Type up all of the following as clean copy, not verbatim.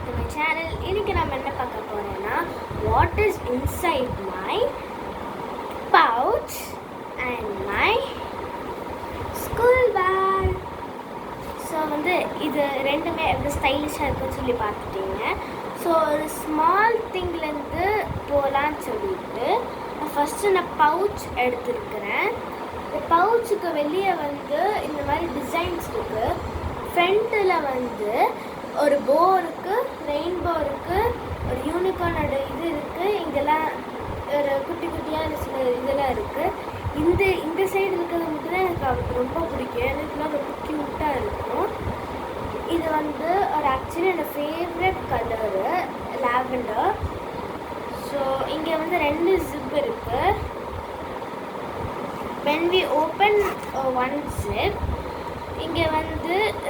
Back to my channel. இன்றைக்கி நம்ம என்ன பார்க்க போகிறோன்னா what is inside my pouch and my school bag. So இது ரெண்டுமே எவ்வளோ ஸ்டைலிஷாக இருக்குன்னு சொல்லி பார்த்துட்டீங்க. ஸோ ஒரு ஸ்மால் திங்லேருந்து போகலான்னு சொல்லிட்டு நான் பவுச் எடுத்துருக்கிறேன். இந்த பவுச்சுக்கு வெளியே இந்த மாதிரி டிசைன்ஸ் இருக்குது. ஃப்ரண்ட்டில் ஒரு போ இருக்குது, ரெயின்போ இருக்குது, ஒரு யூனிகார்னோட இது இருக்குது, இங்கெல்லாம் ஒரு குட்டி குட்டியாக சில இதெல்லாம் இருக்குது. இந்த சைடு இருக்கிறது மட்டும் தான் எனக்கு ரொம்ப பிடிக்கும். எனக்குலாம் ரொம்ப க்யூட்டாக இருக்கும். இது ஒரு ஆக்சுவலி என்னோடய ஃபேவரட் கலரு லாவெண்டர். ஸோ இங்கே 2 ஜிப் இருக்குது. when we open one zip, இங்கே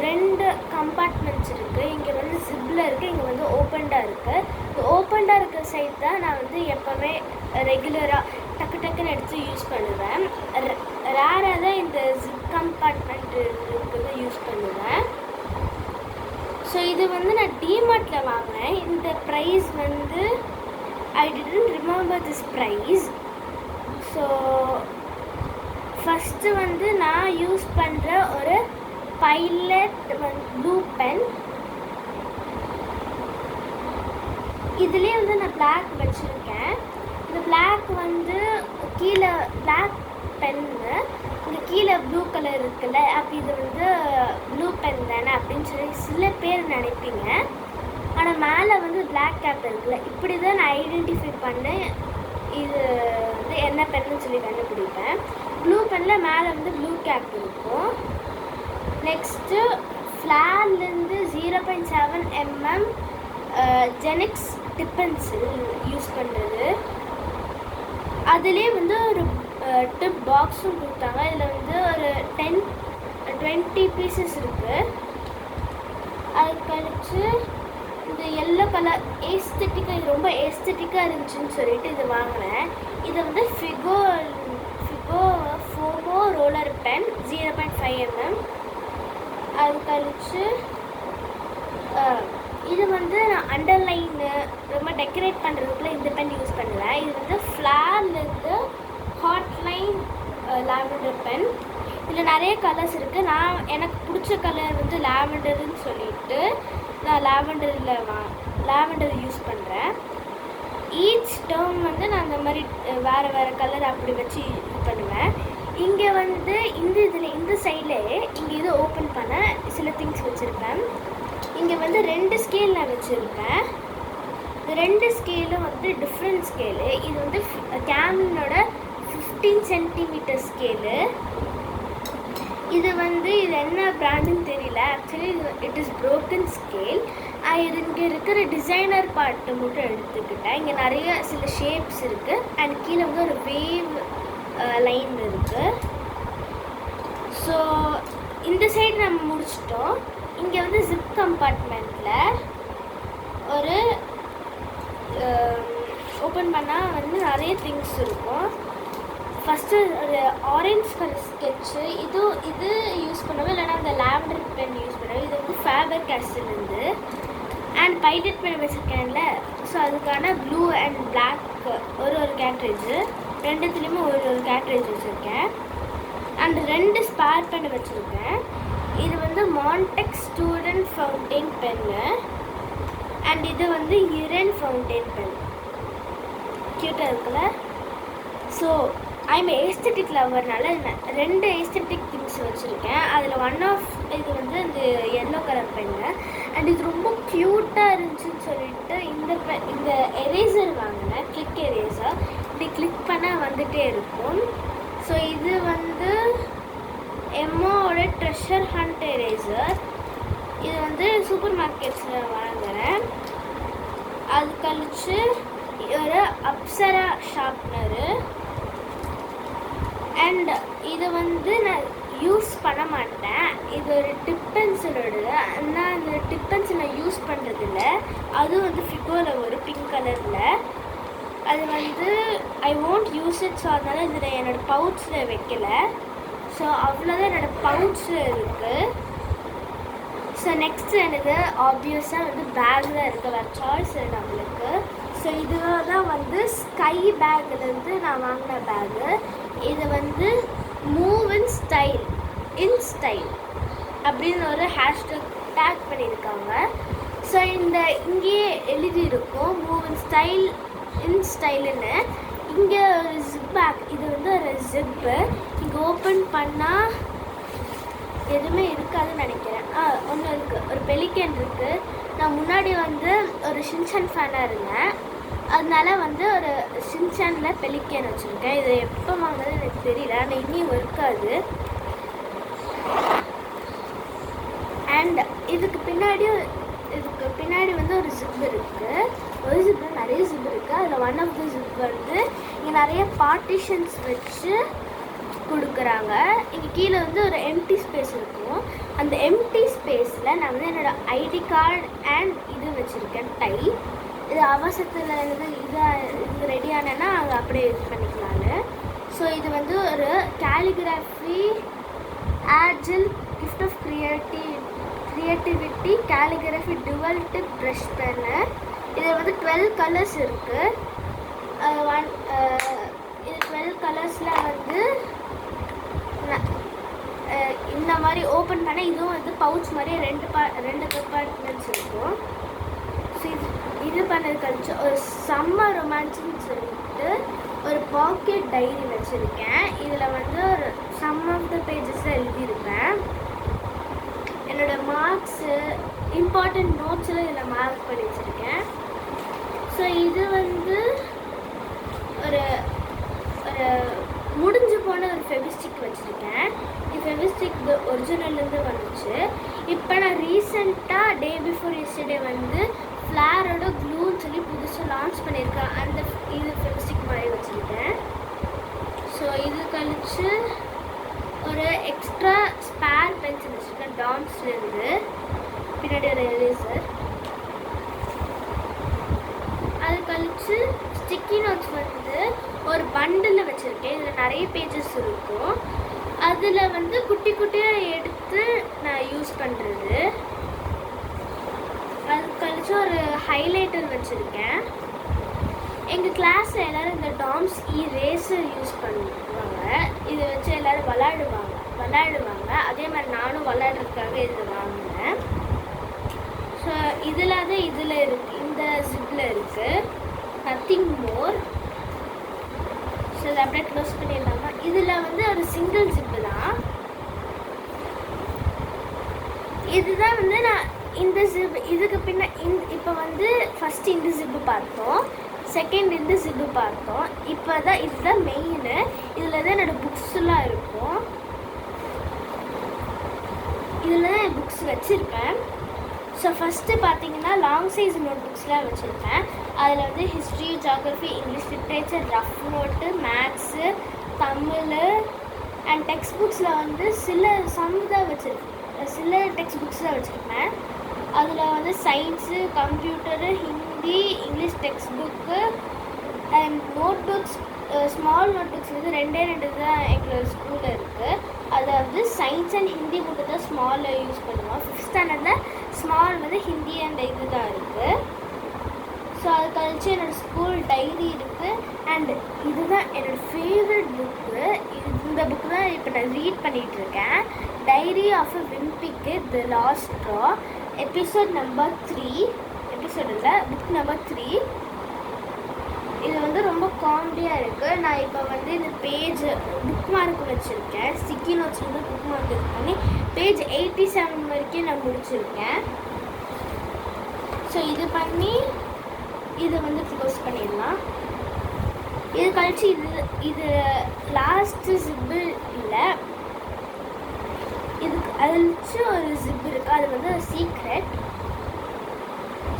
2 கம்பார்ட்மெண்ட்ஸ் இருக்குது. இங்கே ஜிப்பில் இருக்குது, இங்கே ஓப்பன்டாக இருக்குது. இந்த ஓப்பன்டாக இருக்கிற சைட் தான் நான் எப்போவுமே ரெகுலராக டக்குன்னு எடுத்து யூஸ் பண்ணுவேன். ரேராக தான் இந்த ஜிப் கம்பார்ட்மெண்ட் இருக்கிறத யூஸ் பண்ணுவேன். ஸோ இது நான் டிமார்ட்டில் வாங்கினேன். இந்த price I didn't remember this price. So first நான் யூஸ் பண்ணுற ஒரு பைலட் ப்ளூ பென். இதுலேயே நான் பிளாக் வச்சுருக்கேன். இந்த பிளாக் கீழே பிளாக் பென்னு, இங்கே கீழே ப்ளூ கலர் இருக்குல்ல, அப்போ இது ப்ளூ பென் தானே அப்படின்னு சொல்லி சில பேர் நினைப்பீங்க. ஆனால் மேலே பிளாக் கேப் இருக்குல்ல, இப்படி தான் நான் ஐடென்டிஃபை பண்ணேன் இது என்ன பென்னு சொல்லி கண்டுபிடிப்பேன். ப்ளூ பெனில் மேலே ப்ளூ கேப் இருக்கும். Next ஃப்ளார்லேருந்து 0.7 mm ஜெனிக்ஸ் tip pencil use பண்ணுறது. அதுலேயே ஒரு டிப் பாக்ஸும் கொடுத்தாங்க. இதில் ஒரு 20 பீசஸ் இருக்குது. அது கழிச்சு இந்த எல்லோ கலர் ஏஸ்தட்டிக்காக, இது ரொம்ப ஏஸ்தட்டிக்காக இருந்துச்சுன்னு சொல்லிட்டு இது வாங்கினேன். இது ஃபிகோ ஃபோமோ ரோலர் பென் 0.5 mm. அது கழிச்சு இது நான் அண்டர்லைனு ரொம்ப டெக்கரேட் பண்ணுறதுக்குள்ள இந்த பென் யூஸ் பண்ணுவேன். இது ஃப்ளார்லேருந்து ஹாட்லைன் லாவெண்டர் பென். இதில் நிறைய கலர்ஸ் இருக்குது. எனக்கு பிடிச்ச கலர் லாவெண்டர்னு சொல்லிட்டு நான் லாவெண்டர் யூஸ் பண்ணுறேன். ஈச் டேர்ம் நான் அந்த மாதிரி வேறு கலர் அப்படி வச்சு இது பண்ணுவேன். இங்கே இந்த சைட்லேயே இங்கே இது ஓப்பன் பண்ண சில திங்ஸ் வச்சுருப்பேன். இங்கே 2 ஸ்கேல் நான் வச்சுருப்பேன். இந்த 2 ஸ்கேலும் டிஃப்ரெண்ட் ஸ்கேலு. இது கேமனோட 15 சென்டிமீட்டர் ஸ்கேலு. இது இது என்ன பிராண்டுன்னு தெரியல. Actually it is broken scale. இங்கே இருக்கிற டிசைனர் பார்ட்டு மட்டும் எடுத்துக்கிட்டேன். இங்கே நிறைய சில ஷேப்ஸ் இருக்குது. அண்ட் கீழே ஒரு வேவ் லைன் இருக்குது. ஸோ இந்த சைடு நம்ம முடிச்சிட்டோம். இங்கே ஜிப் கம்பார்ட்மெண்ட்டில் ஒரு ஓப்பன் பண்ணால் நிறைய திங்ஸ் இருக்கும். ஃபஸ்ட்டு ஒரு ஆரஞ்ச் கலர் ஸ்கெட்சு, இது யூஸ் பண்ணுவேன். இல்லைனா அந்த லாவெண்டர் பென் யூஸ் பண்ணுவேன். இது ஃபேபர் கேஸ்டிலேருந்து. அண்ட் பைலட் பென் வச்சுருக்கேன்ல, ஸோ அதுக்கான ப்ளூ அண்ட் பிளாக் ஒரு கேட்ரேஜு, ரெண்டுத்துலேயுமே ஒரு கேட்ரேஜ் வச்சுருக்கேன். அண்ட் 2 ஸ்பேர் பென் வச்சுருக்கேன். இது Montex student fountain pen. And இது யுரேன் ஃபவுண்டெயின் பென். க்யூட்டாக இருக்குல்ல? ஸோ ஐம் ஏஸ்தட்டிக் லவர்னால 2 ஏஸ்தட்டிக் திங்ஸ் வச்சுருக்கேன். அதில் ஒன் ஆஃப் இது இந்த எல்லோ கலர் பென்னு. அண்ட் இது ரொம்ப க்யூட்டாக இருந்துச்சுன்னு சொல்லிட்டு இந்த எரேசர் வாங்கினேன், கிளிக் எரேசர். இப்படி கிளிக் பண்ணால் வந்துகிட்டே இருக்கும். ஸோ இது எம்மோட ட்ரெஷர் ஹண்ட் எரேசர். இது சூப்பர் மார்க்கெட்ஸில் வாங்குகிறேன். அது கழிச்சு ஒரு அப்சரா ஷார்ப்னரு. அண்ட் இது நான் யூஸ் பண்ண மாட்டேன். இது ஒரு டிப் பென்சிலோட. நான் அந்த டிப் பென்சில் நான் யூஸ் பண்ணுறதில்ல. அதுவும் ஃபிகோவில் ஒரு பிங்க் கலரில். அது I won't use it. So அதனால் இதில் என்னோடய பவுச்சில் வைக்கலை. ஸோ அவ்வளோதான் என்னோடய பவுச்சில் இருக்குது. ஸோ ஸோ நெக்ஸ்ட் எனக்கு ஆப்வியஸாக வந்து பேக் தான் இருக்குது, வேறு சாய்ஸ் நம்மளுக்கு. ஸோ இதுதான் வந்து ஸ்கை பேக்லேருந்து நான் வாங்கின பேகு. இது வந்து மூவ் இன் ஸ்டைல் அப்படின்னு ஒரு ஹேஷ்டாக் டேக் பண்ணியிருக்காங்க. ஸோ இந்த இங்கேயே எழுதியிருக்கும் மூவ் இன் ஸ்டைலுன்னு. இங்கே ஒரு ஜிப் பேக், இது வந்து ஒரு ஜிப்பு. இங்கே ஓப்பன் பண்ணால் எதுவுமே இருக்காதுன்னு நினைக்கிறேன். ஒன்று இருக்குது, ஒரு பெலிக்கன் இருக்குது. நான் முன்னாடி வந்து ஒரு ஷின்சான் ஃபேனாக இருந்தேன், அதனால வந்து ஒரு ஷின்சானில் பெலிக்கன் வச்சுருக்கேன். இது எப்போ வாங்குறது எனக்கு தெரியல, ஆனால் இன்னும் இருக்காது. அண்ட் இதுக்கு பின்னாடி வந்து ஒரு ஜிப் இருக்குது. ஒரு ஜிப்பில் நிறைய ஜிப் இருக்குது. அதில் ஒன் ஆஃப் த ஜிப் வந்து இங்கே நிறைய பார்ட்டிஷன்ஸ் வச்சு கொடுக்குறாங்க. இங்கே கீழே வந்து ஒரு எம்டி ஸ்பேஸ் இருக்கும். அந்த எம்டி ஸ்பேஸில் நான் வந்து என்னோடய ஐடி கார்டு அண்ட் இது வச்சுருக்கேன், டை. இது அவசரத்தில் இது ரெடி ஆனேன்னா அங்கே அப்படியே யூஸ் பண்ணிக்கலான்னு. ஸோ இது வந்து ஒரு கேலிகிராஃபி ஆஜில் gift of creativity calligraphy dual tip brush pen. இதில் வந்து 12 கலர்ஸ் இருக்குது. இது 12 கலர்ஸில் வந்து இந்த மாதிரி ஓப்பன் பண்ண இதுவும் வந்து பவுச் மாதிரி ரெண்டு கம்பார்ட்மெண்ட்ஸ் இருக்கும். ஸோ இது பண்ணது கழிச்சு ஒரு சம்மர் ரொமான்ஸ்ன்னு சொல்லிட்டு ஒரு பாக்கெட் டைரி வச்சுருக்கேன். இதில் வந்து ஒரு சம் ஆஃப் த பேஜஸ் எழுதியிருப்பேன். என்னோடய மார்க்ஸு இம்பார்ட்டண்ட் நோட்ஸில் இதில் மார்க் பண்ணி வச்சுருக்கேன். ஸோ இது வந்து ஒரு முடிஞ்சு போன ஒரு ஃபெவிஸ்டிக் வச்சுருக்கேன். இது ஃபெவிஸ்டிக் ஒரிஜினல்லேருந்து வந்துச்சு. இப்போ நான் ரீசெண்டாக டே பிஃபோர் எஸ்டர்டே வந்து ஃப்ளாரோட க்ளூன்னு சொல்லி புதுசாக லான்ச் பண்ணியிருக்கேன். அந்த இது ஃபெவிஸ்டிக் மாதிரி வச்சுருக்கேன். ஸோ இது கழிச்சு ஒரு எக்ஸ்ட்ரா ஸ்பேர் பென்சில் வச்சுருக்கேன் டாம்ஸ்லேருந்து. பின்னாடி ஒரு எரேசர். அது கழிச்சு ஸ்டிக்கி நோட்ஸ் வந்து ஒரு பண்டில் வச்சுருக்கேன். இதில் நிறைய பேஜஸ் இருக்கும். அதில் வந்து குட்டி குட்டியாக எடுத்து நான் யூஸ் பண்ணுறது. அது கழிச்சு ஒரு ஹைலைட்டர் வச்சுருக்கேன். எங்கள் கிளாஸில் எல்லோரும் இந்த டாம்ஸ் ரேசர் யூஸ் பண்ணுவாங்க. இதை வச்சு எல்லோரும் விளையாடுவாங்க. அதே மாதிரி நானும் விளையாடுறதுக்காக இது வாங்கினேன். ஸோ இதில் இருக்குது, இந்த ஜிப்பில் இருக்குது, நத்திங் மோர். ஸோ இதை அப்படியே க்ளோஸ் பண்ணிடலாமா? இதில் வந்து ஒரு சிங்கிள் ஜிப்பு தான். இதுதான் வந்து நான் இந்த ஜிப் இதுக்கு இப்போ வந்து ஃபஸ்ட்டு இந்த ஜிப்பு பார்த்தோம், செகண்ட் இந்த ஜிப்பு பார்த்தோம். இதுதான் மெயின். இதில் தான் என்னோடய புக்ஸ்லாம் இருக்கும். இதில் தான் என் புக்ஸ் வச்சுருப்பேன். ஸோ ஃபஸ்ட்டு பார்த்தீங்கன்னா லாங் சைஸ் நோட் புக்ஸ்லாம் வச்சுருப்பேன். அதில் வந்து history, geography, English literature, rough note, maths, Tamil and text புக்ஸில் வந்து சில டெக்ஸ்ட் புக்ஸ் தான் வச்சுருப்பேன். அதில் வந்து science, computer, Hindi, English textbook and notebooks. Small notebooks வந்து ரெண்டு தான் எங்களோட ஸ்கூலில் இருக்குது. அதாவது சயின்ஸ் அண்ட் ஹிந்தி மட்டும் தான் ஸ்மாலில் யூஸ் பண்ணுவோம். 5th ஸ்டாண்டர்டில் ஸ்மால் வந்து ஹிந்தி அண்ட் இது தான் இருக்குது. ஸோ அது கழிச்சு என்னோடய ஸ்கூல் டைரி இருக்குது. அண்ட் இதுதான் என்னோடய ஃபேவரட் புக்கு. இந்த புக்கு தான் இப்போ நான் ரீட் பண்ணிகிட்ருக்கேன். Diary of a Wimpy Kid the Last Straw, episode number 3. Episode இல்லை, புக் நம்பர் 3. இது வந்து ரொம்ப காமெடியாக இருக்குது. நான் இப்போ வந்து இந்த பேஜ் புக் மார்க் வச்சுருக்கேன். ஸ்டிக்கி நோட்ஸ் வந்து புக் மார்க் யூஸ் பண்ணி பேஜ் 87 வரைக்கும் நான் முடிச்சிருக்கேன். ஸோ இது பண்ணி இதை வந்து க்ளோஸ் பண்ணிடலாம். இது கழிச்சு இது லாஸ்ட்டு ஜிப்பு இல்லை, இதுக்கு கழிச்சு ஒரு ஜிப் இருக்குது. அது வந்து ஒரு சீக்ரெட்.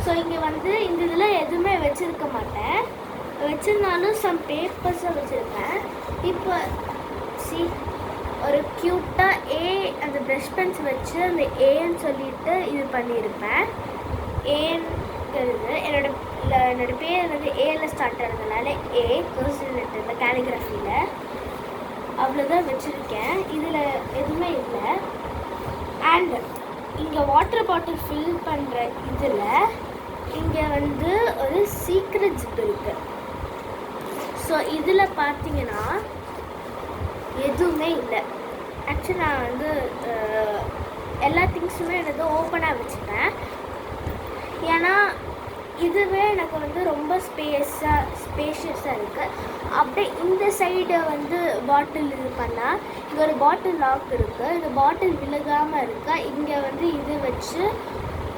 ஸோ இங்கே வந்து இந்த இதில் எதுவுமே வச்சுருக்க மாட்டேன். வச்சுருந்தாலும் சம் பேப்பர்ஸை வச்சுருப்பேன். இப்போ ஒரு க்யூட்டாக அந்த ப்ரஷ் பென்ஸ் வச்சு அந்த ஏன்னு சொல்லிட்டு இது பண்ணியிருப்பேன். ஏங்கிறது என்னோட பேர் வந்து ஏல ஸ்டார்ட் ஆகிறதுனால ஏ கர்சிவ் லெட்டரில் கேலிகிராஃபியில் அவ்வளோதான் வச்சுருக்கேன். இதில் எதுவுமே இல்லை. அண்ட் இங்கே வாட்டர் பாட்டில் ஃபில் பண்ணுற இதில் இங்கே வந்து ஒரு சீக்ரெட் ஜிப் இருக்குது. ஸோ இதில் பார்த்தீங்கன்னா எதுவுமே இல்லை. ஆக்சுவலி நான் வந்து எல்லா திங்ஸுமே எனக்கு ஓப்பனாக வச்சுட்டேன். ஏன்னா இதுவே எனக்கு வந்து ரொம்ப ஸ்பேஷியஸாக இருக்குது. அப்படியே இந்த சைடை வந்து பாட்டில் இது பண்ணால் இங்கே ஒரு பாட்டில் லாக் இருக்குது. இந்த பாட்டில் விழுகாமல் இருக்கா இங்கே வந்து இது வச்சு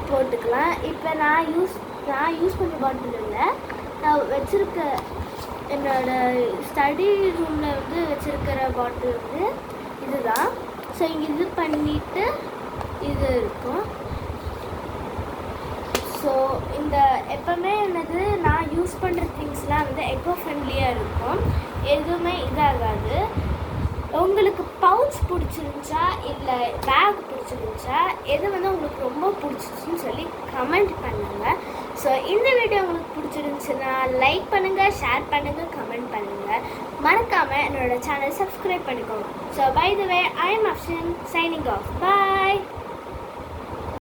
போட்டுக்கலாம். இப்போ நான் யூஸ் பண்ண பாட்டில் இல்லை, நான் வச்சுருக்க என்னோடய ஸ்டடி ரூமில் வந்து வச்சுருக்கிற பாட்டில் வந்து இதுதான். ஸோ இங்கே இது பண்ணிவிட்டு இது இருக்கும். ஸோ இந்த எப்போவுமே என்னது நான் யூஸ் பண்ணுற திங்ஸ்லாம் வந்து எக்கோ ஃப்ரெண்ட்லியாக இருக்கும், எதுவுமே இதாகாது. உங்களுக்கு பவுச் பிடிச்சிருந்துச்சா இல்லை பேக் பிடிச்சிருந்துச்சா, எது வந்து உங்களுக்கு ரொம்ப பிடிச்சிருச்சுன்னு சொல்லி கமெண்ட் பண்ணுங்கள். ஸோ இந்த வீடியோ உங்களுக்கு பிடிச்சிருந்துச்சுன்னா லைக் பண்ணுங்கள், ஷேர் பண்ணுங்கள், கமெண்ட் பண்ணுங்கள். மறக்காமல் என்னோடய சேனல் சப்ஸ்கிரைப் பண்ணிக்கோங்க. So by the way, I am Afshan signing off. Bye.